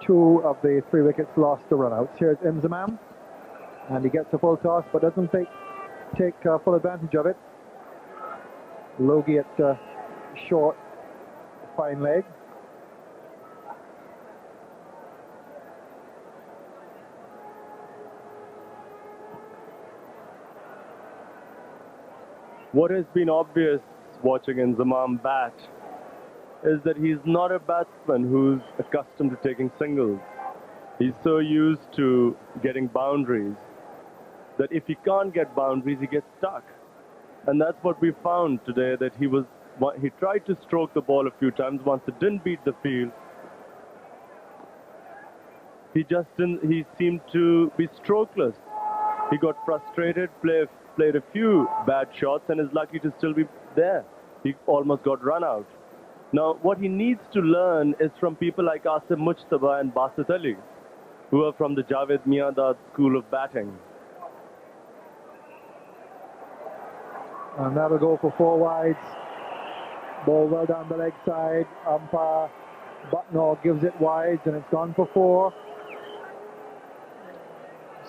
2 of the 3 wickets lost to run-outs. Here's Inzimam, and he gets a full toss but doesn't take full advantage of it. Logie at short, fine leg. What has been obvious watching Inzimam bat is that he's not a batsman who's accustomed to taking singles. He's so used to getting boundaries that if he can't get boundaries, he gets stuck. And that's what we found today, that he tried to stroke the ball a few times. Once it didn't beat the field, he seemed to be strokeless. He got frustrated, played a few bad shots, and is lucky to still be there. He almost got run out. Now, what he needs to learn is from people like Asim Mujtaba and Basit Ali, who are from the Javed Miandad school of batting. And that'll go for 4 wides. Ball well down the leg side. Umpire Butnor gives it wides, and it's gone for 4.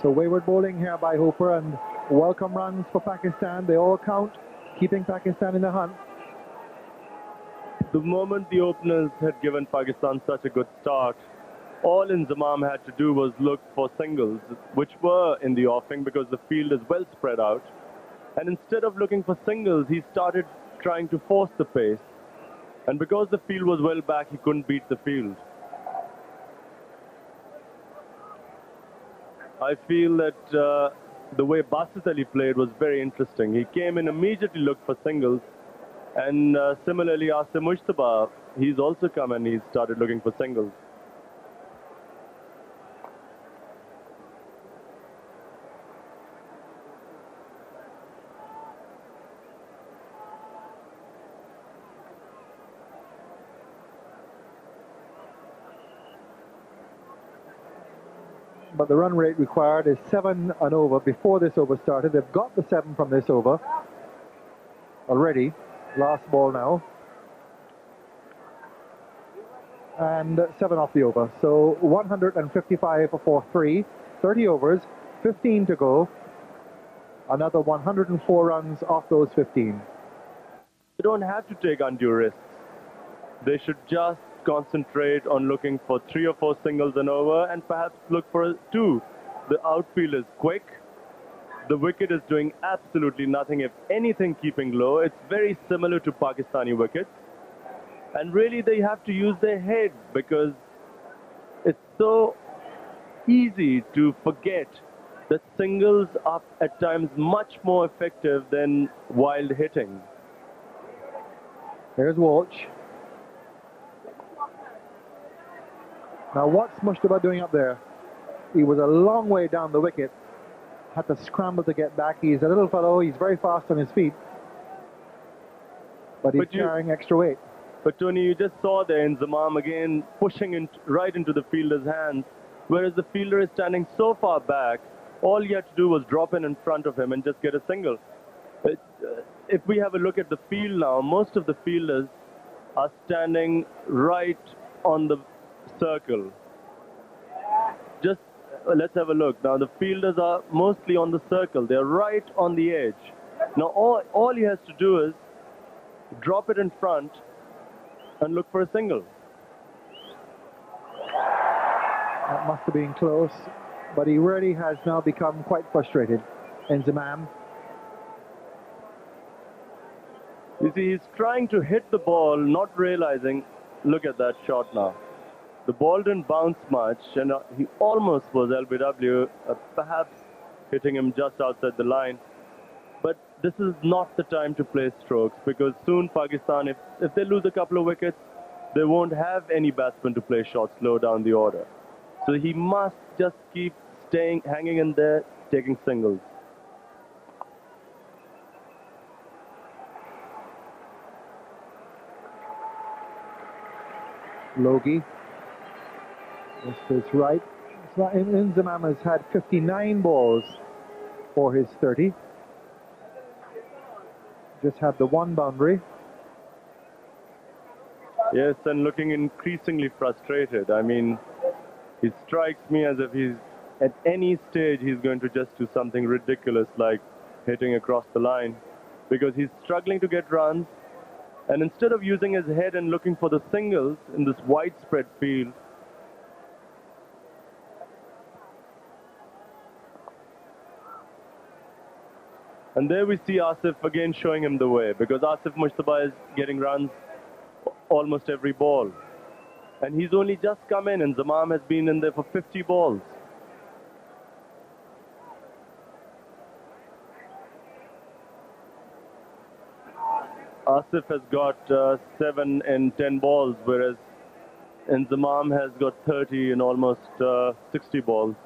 So wayward bowling here by Hooper, and welcome runs for Pakistan. They all count, keeping Pakistan in the hunt. The moment the openers had given Pakistan such a good start, all Inzimam had to do was look for singles, which were in the offing because the field is well spread out. And instead of looking for singles, he started trying to force the pace. And because the field was well back, he couldn't beat the field. I feel that the way Basit Ali played was very interesting. He came in, immediately looked for singles. And similarly, Asim Mujtaba, he's also come and he's started looking for singles. But the run rate required is 7 an over before this over started. They've got the 7 from this over already. Last ball now. And 7 off the over. So 155 for 3. 30 overs, 15 to go. Another 104 runs off those 15. They don't have to take undue risks. They should just concentrate on looking for 3 or 4 singles and over, and perhaps look for 2. The outfield is quick. The wicket is doing absolutely nothing, if anything, keeping low. It's very similar to Pakistani wickets. And really, they have to use their head, because it's so easy to forget that singles are at times much more effective than wild hitting. Here's Walsh. Now, what's Mujtaba doing up there? He was a long way down the wicket. Had to scramble to get back. He's a little fellow. He's very fast on his feet. But he's carrying extra weight. But Tony, you just saw there Inzimam again pushing right into the fielder's hands, whereas the fielder is standing so far back, all he had to do was drop in front of him and just get a single. If we have a look at the field now, most of the fielders are standing right on the circle. Just let's have a look. Now the fielders are mostly on the circle. They're right on the edge. Now all he has to do is drop it in front and look for a single. That must have been close, but he really has now become quite frustrated. Inzimam. You see, he's trying to hit the ball, not realizing. Look at that shot now. The ball didn't bounce much, and he almost was LBW, perhaps hitting him just outside the line. But this is not the time to play strokes, because soon Pakistan, if they lose a couple of wickets, they won't have any batsmen to play shots low down the order. So he must just keep hanging in there, taking singles. Logie. This is right. Inzimam has had 59 balls for his 30. Just had the 1 boundary. Yes, and looking increasingly frustrated. I mean, He strikes me as if he's at any stage he's going to just do something ridiculous like hitting across the line, because he's struggling to get runs, and instead of using his head and looking for the singles in this widespread field, and there we see Asif again showing him the way, because Asif Mushtaba is getting runs almost every ball. And he's only just come in, and Inzimam has been in there for 50 balls. Asif has got 7 in 10 balls, whereas Inzimam has got 30 in almost 60 balls.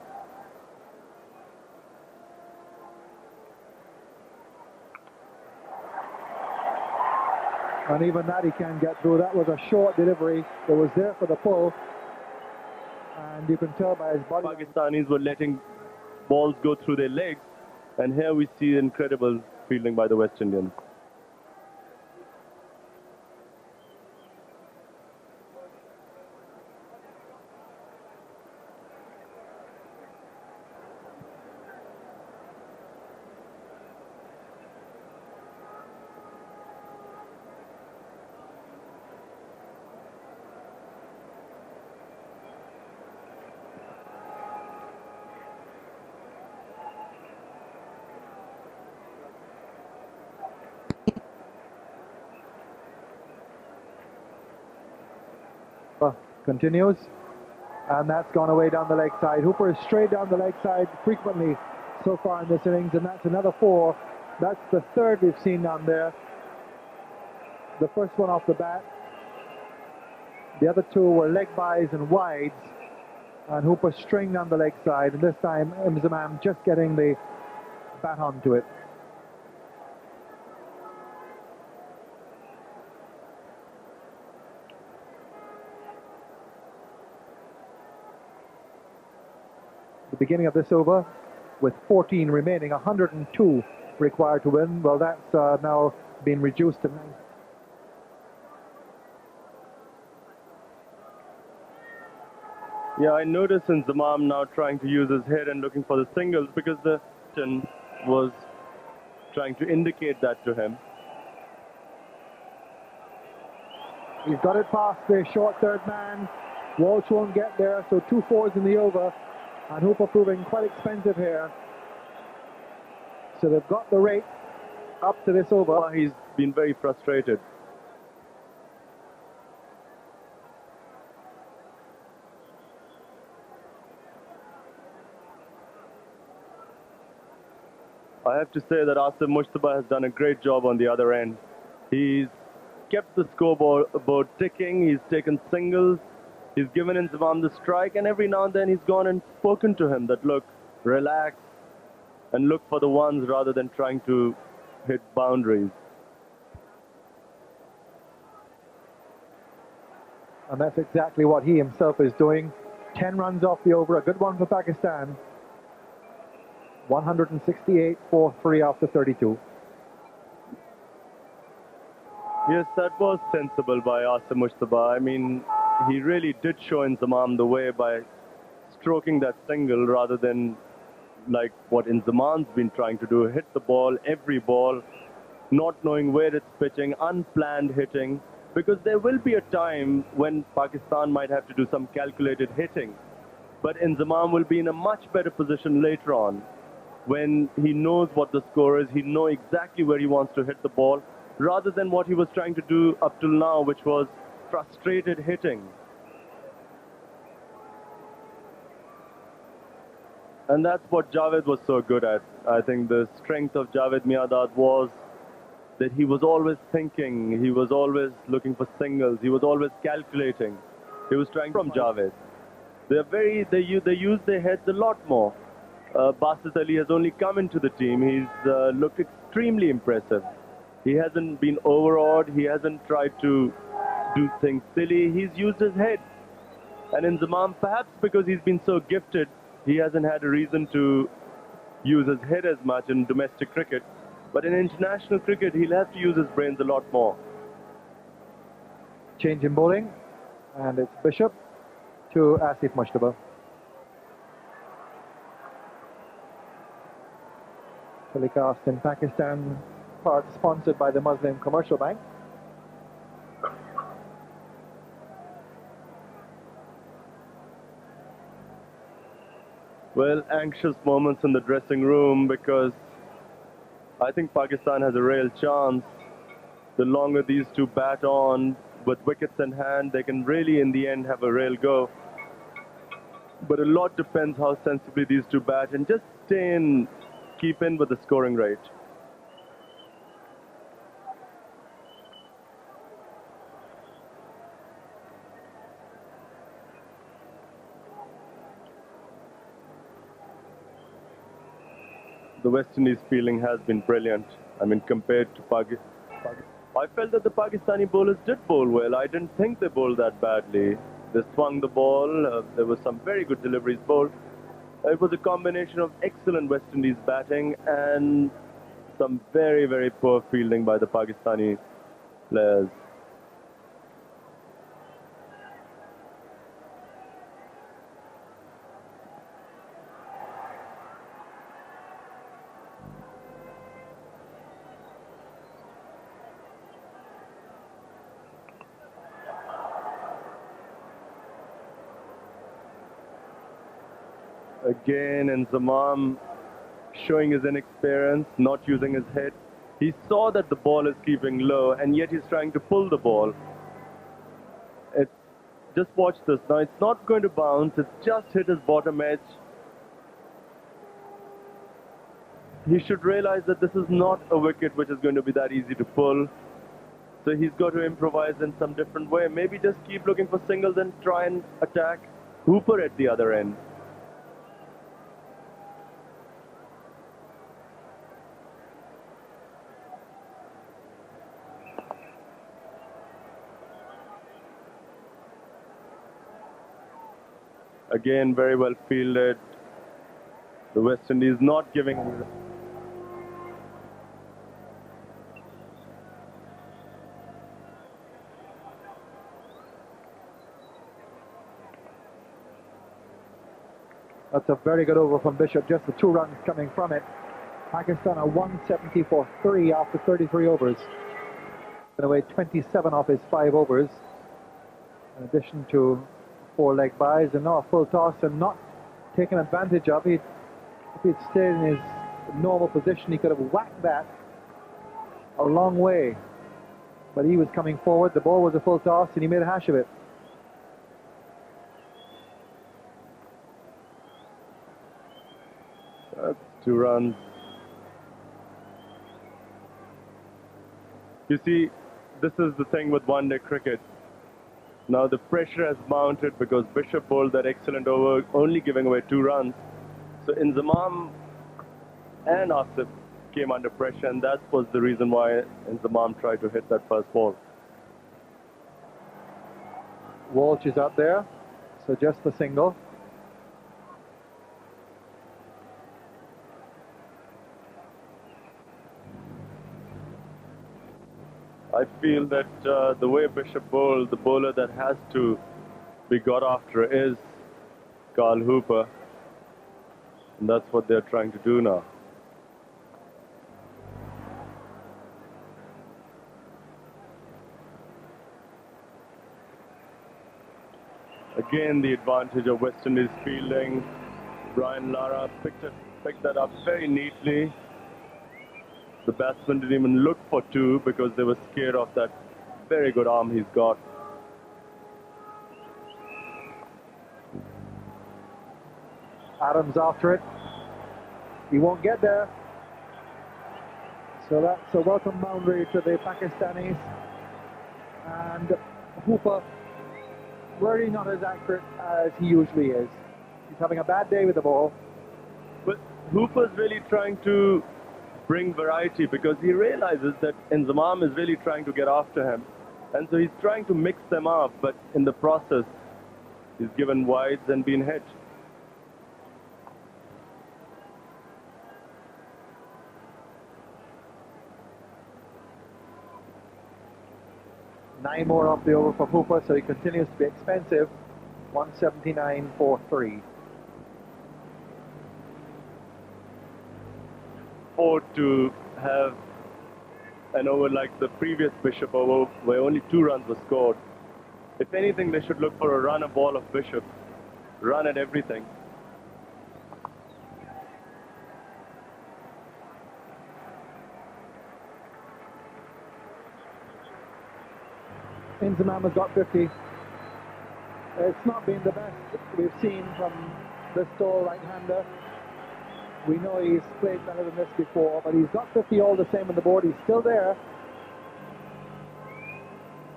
And even that he can't get through. That was a short delivery. It was there for the pull. And you can tell by his body. Pakistanis were letting balls go through their legs. And here we see incredible fielding by the West Indians. Continues, and that's gone away down the leg side. Hooper is straight down the leg side frequently so far in this innings, and that's another 4. That's the third we've seen down there. The first one off the bat. The other 2 were leg bys and wides, and Hooper stringed down the leg side, and this time Inzimam just getting the bat onto it. The beginning of this over, with 14 remaining, 102 required to win. Well, that's now been reduced to 9. Yeah, I noticed Inzimam now trying to use his head and looking for the singles, because the captain was trying to indicate that to him. He's got it past the short third man. Walsh won't get there, so 2 4s in the over. And Hooper proving quite expensive here. So they've got the rate up to this over. Well, he's been very frustrated. I have to say that Asif Mushtaba has done a great job on the other end. He's kept the scoreboard ticking, he's taken singles, he's given Inzimam the strike, and every now and then he's gone and spoken to him that, look, relax and look for the ones rather than trying to hit boundaries. And that's exactly what he himself is doing. 10 runs off the over, a good one for Pakistan. 168 for 3 after 32. Yes, that was sensible by Asif Mushtaba. I mean, he really did show Inzimam the way by stroking that single rather than like what Inzimam's been trying to do, hit the ball, every ball, not knowing where it's pitching, unplanned hitting, because there will be a time when Pakistan might have to do some calculated hitting, but Inzimam will be in a much better position later on when he knows what the score is, he knows exactly where he wants to hit the ball, rather than what he was trying to do up till now, which was frustrated hitting. And that's what Javed was so good at. I think the strength of Javed Miandad was that he was always thinking, he was always looking for singles, he was always calculating. He was trying from Javed. They use their heads a lot more. Basit Ali has only come into the team. He's looked extremely impressive. He hasn't been overawed, he hasn't tried to do things silly, he's used his head. And Inzimam, perhaps because he's been so gifted, he hasn't had a reason to use his head as much in domestic cricket. But in international cricket, he'll have to use his brains a lot more. Change in bowling, and it's Bishop to Asif Mushtaba. Telecast in Pakistan, part sponsored by the Muslim Commercial Bank. Well, anxious moments in the dressing room because I think Pakistan has a real chance. The longer these two bat on, with wickets in hand, they can really in the end have a real go. But a lot depends how sensibly these two bat and just keep in with the scoring rate. The West Indies fielding has been brilliant. I mean, compared to Pakistan, I felt that the Pakistani bowlers did bowl well. I didn't think they bowled that badly. They swung the ball. There were some very good deliveries bowled. It was a combination of excellent West Indies batting and some very, very poor fielding by the Pakistani players. Again, inzimam showing his inexperience, not using his head. He saw that the ball is keeping low, and yet he's trying to pull the ball. Just watch this. Now, it's not going to bounce. It's just hit his bottom edge. He should realize that this is not a wicket which is going to be that easy to pull. So he's got to improvise in some different way. Maybe just keep looking for singles and try and attack Hooper at the other end. Again, very well fielded. The West Indies not giving. That's a very good over from Bishop, just the 2 runs coming from it. Pakistan are 170 for 3 after 33 overs. And away 27 off his 5 overs. In addition to 4 leg byes, and now a full toss and not taken advantage of. If he'd stayed in his normal position, he could have whacked that a long way. But he was coming forward, the ball was a full toss, and he made a hash of it. That's 2 runs. You see, this is the thing with one-day cricket. Now the pressure has mounted because Bishop bowled that excellent over, only giving away 2 runs. So inzimam and Asif came under pressure, and that was the reason why inzimam tried to hit that first ball. Walsh is out there, so just the single. I feel that the way Bishop bowled, the bowler that has to be got after is Carl Hooper. And that's what they're trying to do now. Again, the advantage of West Indies fielding. Brian Lara picked that up very neatly. The batsmen didn't even look for 2 because they were scared of that very good arm he's got. Adams after it. He won't get there. So that's a welcome boundary to the Pakistanis. And Hooper, really not as accurate as he usually is. He's having a bad day with the ball. But Hooper's really trying to bring variety because he realizes that inzimam is really trying to get after him, and so he's trying to mix them up, but in the process he's given wides and been hit. Nine more off the over for Hooper, so he continues to be expensive. 179 for 3. afford to have an over like the previous Bishop over where only 2 runs were scored. If anything, they should look for a run a ball of Bishop, run at everything. Inzimam has got 50. It's not been the best we've seen from this tall right-hander. We know he's played better than this before, but he's got 50 all the same on the board. He's still there.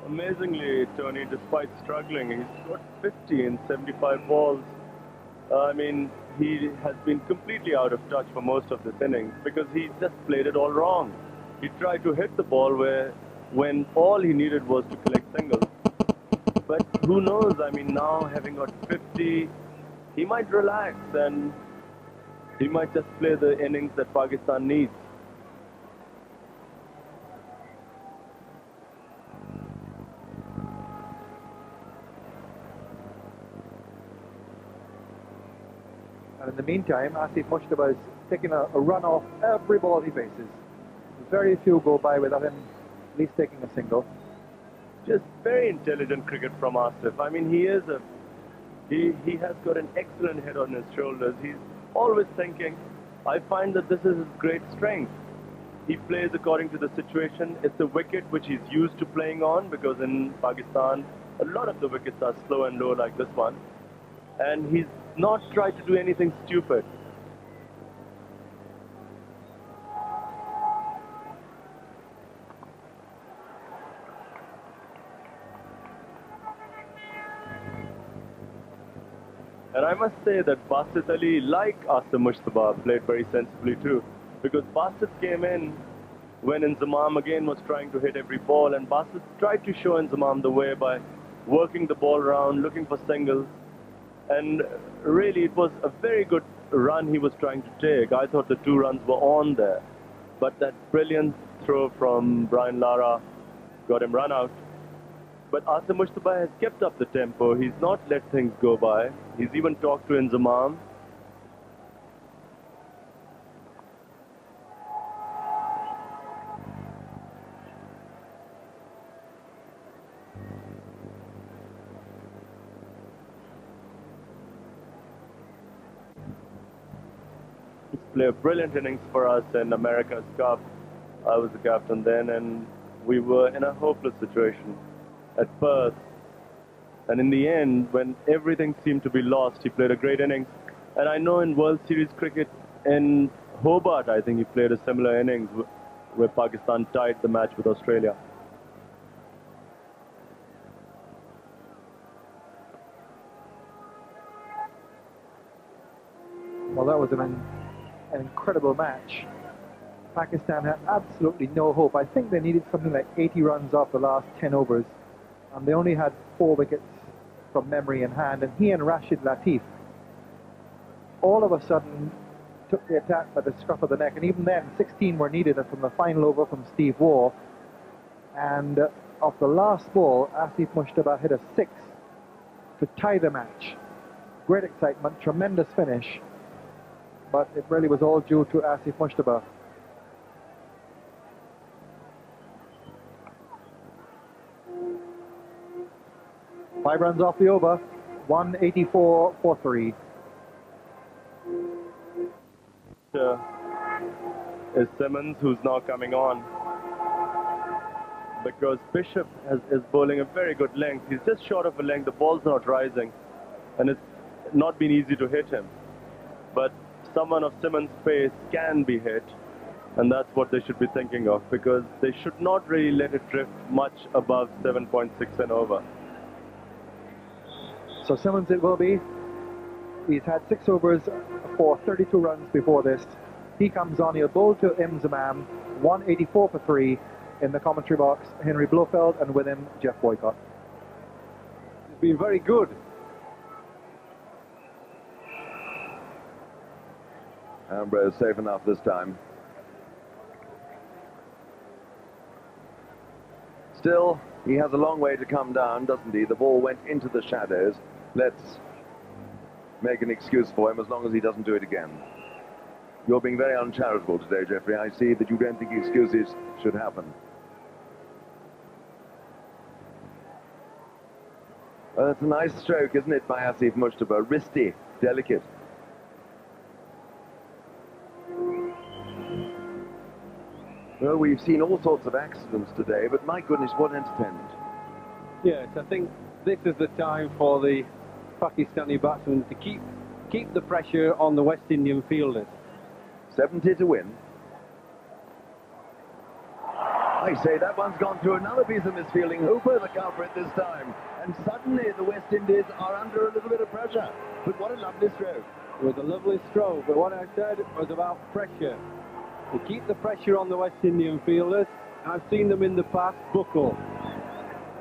Amazingly, Tony, despite struggling, he's got 50 in 75 balls. I mean, he has been completely out of touch for most of this innings because he just played it all wrong. He tried to hit the ball when all he needed was to collect singles. But who knows, I mean, now having got 50, he might relax and he might just play the innings that Pakistan needs. And in the meantime, Asif Mushtaba is taking a run off every ball he faces. Very few go by without him at least taking a single. Just very intelligent cricket from Asif. I mean, he has got an excellent head on his shoulders. He's always thinking. I find that this is his great strength. He plays according to the situation. It's a wicket which he's used to playing on because in Pakistan, a lot of the wickets are slow and low like this one. And he's not tried to do anything stupid. And I must say that Basit Ali, like Asim Mushtaba, played very sensibly too. Because Basit came in when Inzimam again was trying to hit every ball, and Basit tried to show Inzimam the way by working the ball around, looking for singles. And really, it was a very good run he was trying to take. I thought the 2 runs were on there. But that brilliant throw from Brian Lara got him run out. But Asim Mushtaba has kept up the tempo. He's not let things go by. He's even talked to Inzimam. He's played a brilliant innings for us in America's Cup. I was the captain then, and we were in a hopeless situation at Perth, and in the end, when everything seemed to be lost, he played a great innings. And I know in World Series cricket in Hobart, I think he played a similar innings where Pakistan tied the match with Australia. Well, that was an incredible match. Pakistan had absolutely no hope. I think they needed something like 80 runs off the last 10 overs. And they only had 4 wickets from memory in hand, and he and Rashid Latif all of a sudden took the attack by the scruff of the neck, and even then 16 were needed from the final over from Steve Waugh, and off the last ball Asif Mushtaba hit a 6 to tie the match. Great excitement, tremendous finish, but it really was all due to Asif Mushtaba. Five runs off the over, 184 for 3. Is Simmons, who's now coming on, because Bishop is bowling a very good length. He's just short of a length, the ball's not rising, and it's not been easy to hit him. But someone of Simmons' pace can be hit, and that's what they should be thinking of, because they should not really let it drift much above 7.6 and over. So Simmons it will be. He's had 6 overs for 32 runs before this. He comes on, he'll bowl to Inzimam, 184 for 3. In the commentary box, Henry Blofeld, and with him, Jeff Boycott. He's been very good. Ambrose safe enough this time. Still, he has a long way to come down, doesn't he? The ball went into the shadows. Let's make an excuse for him as long as he doesn't do it again. You're being very uncharitable today, Jeffrey. I see that you don't think excuses should happen. Well, that's a nice stroke, isn't it, by Asif Mushtaba? Wristy, delicate. Well, we've seen all sorts of accidents today, but my goodness, what entertainment. Yes, I think this is the time for the Pakistani batsmen to keep the pressure on the West Indian fielders. 70 to win. I say that one's gone through another piece of misfielding. Hooper the culprit this time. And suddenly the West Indies are under a little bit of pressure. But what a lovely stroke. It was a lovely stroke, but what I said was about pressure. To keep the pressure on the West Indian fielders. I've seen them in the past buckle.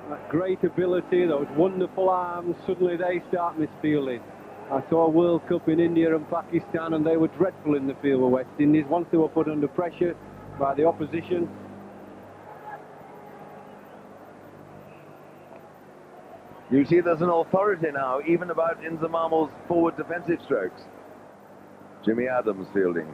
That great ability, those wonderful arms, suddenly they start misfielding. I saw a World Cup in India and Pakistan and they were dreadful in the field with West Indies once they were put under pressure by the opposition. You see there's an authority now even about Inzamam-ul's forward defensive strokes. Jimmy Adams fielding.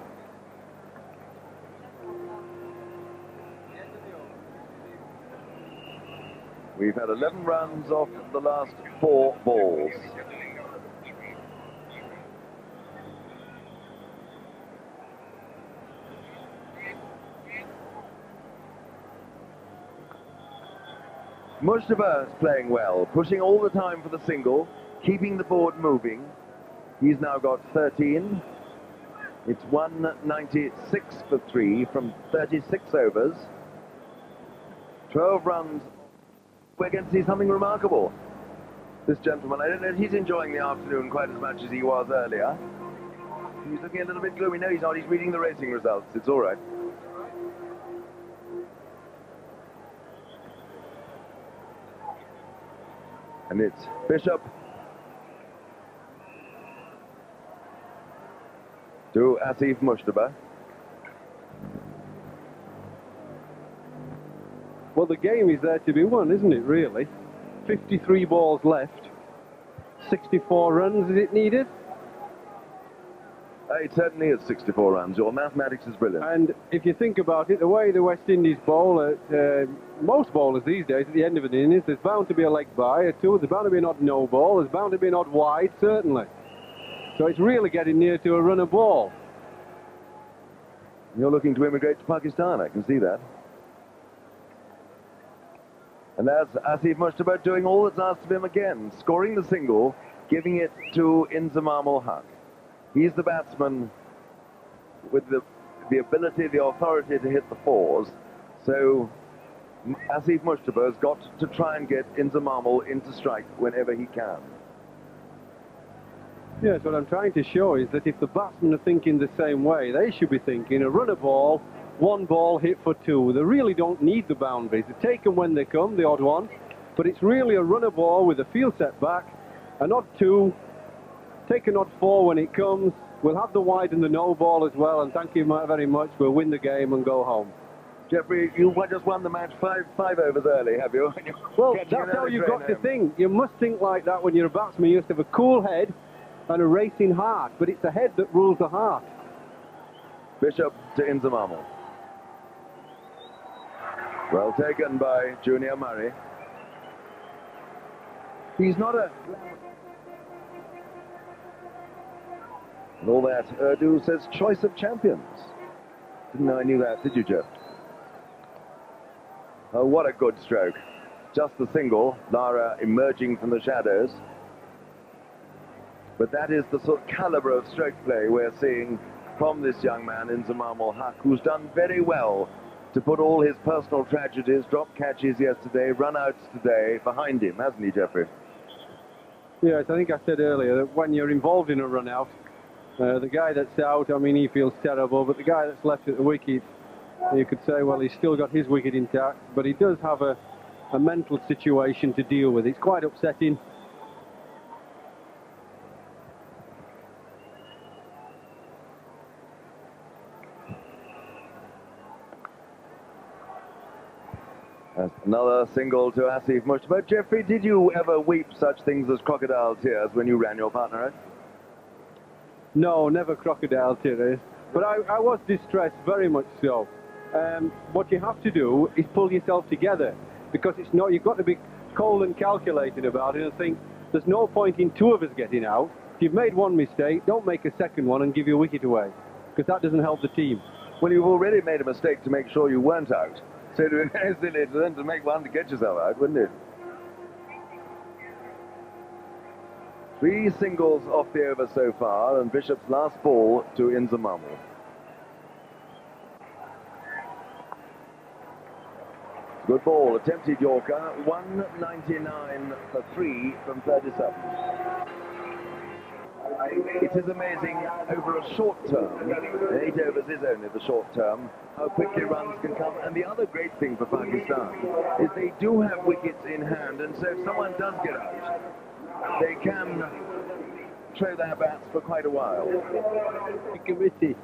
We've had 11 runs off the last 4 balls. Mushtaba is playing well, pushing all the time for the single, keeping the board moving. He's now got 13. It's 196 for 3 from 36 overs. 12 runs. We're going to see something remarkable. This gentleman, I don't know if he's enjoying the afternoon quite as much as he was earlier. He's looking a little bit gloomy. No, he's not. He's reading the racing results. It's all right. And it's Bishop to Asif Mushtaba. Well, the game is there to be won, isn't it, really? 53 balls left. 64 runs, is it needed? It certainly is 64 runs. Your mathematics is brilliant. And if you think about it, the way the West Indies bowl, most bowlers these days, at the end of an innings, there's bound to be a leg by, a two, there's bound to be an odd no ball, there's bound to be an odd wide, certainly. So it's really getting near to a run of ball. You're looking to immigrate to Pakistan, I can see that. And there's Asif Mushtaba doing all that's asked of him again, scoring the single, giving it to Inzimam-ul-Haq. He's the batsman with the ability, the authority to hit the fours. So Asif Mushtaba has got to try and get Inzimam-ul into strike whenever he can. Yes, what I'm trying to show is that if the batsmen are thinking the same way, they should be thinking a run of ball, 1 ball hit for 2. They really don't need the boundaries. They take them when they come, the odd one, but it's really a run of ball with a field set back, an odd 2, take an odd 4 when it comes. We'll have the wide and the no ball as well, and thank you very much. We'll win the game and go home. Jeffrey, you just won the match five overs early, have you? Well, that's how you've got to think. You must think like that when you're a batsman. You have to have a cool head and a racing heart, but it's the head that rules the heart. Bishop to Inzimam-ul. Well taken by Junior Murray. He's not a... And all that Urdu says choice of champions. Didn't know I knew that, did you, Jeff? Oh, what a good stroke. Just the single, Lara emerging from the shadows. But that is the sort of caliber of stroke play we're seeing from this young man, Inzimam-ul-Haq, who's done very well to put all his personal tragedies, drop catches yesterday, run-outs today, behind him, hasn't he, Jeffrey? Yes, I think I said earlier that when you're involved in a run-out, the guy that's out, I mean, he feels terrible, but the guy that's left at the wicket, you could say, well, he's still got his wicket intact, but he does have a mental situation to deal with. It's quite upsetting. That's another single to Asif Mushtaba. Jeffrey, did you ever weep such things as crocodile tears when you ran your partner out? No, never crocodile tears. But I was distressed, very much so. What you have to do is pull yourself together, because it's not, you've got to be cold and calculated about it and think there's no point in two of us getting out. If you've made one mistake, don't make a second one and give your wicket away, because that doesn't help the team. Well, you've already made a mistake to make sure you weren't out. So it would be very silly then to make one to get yourself out, wouldn't it? 3 singles off the over so far, and Bishop's last ball to Inzimam-ul. Good ball, attempted Yorker, 199 for 3 from 37. It is amazing over a short term, 8 overs is only the short term, how quickly runs can come. And the other great thing for Pakistan is they do have wickets in hand, and so if someone does get out, they can throw their bats for quite a while. Committee.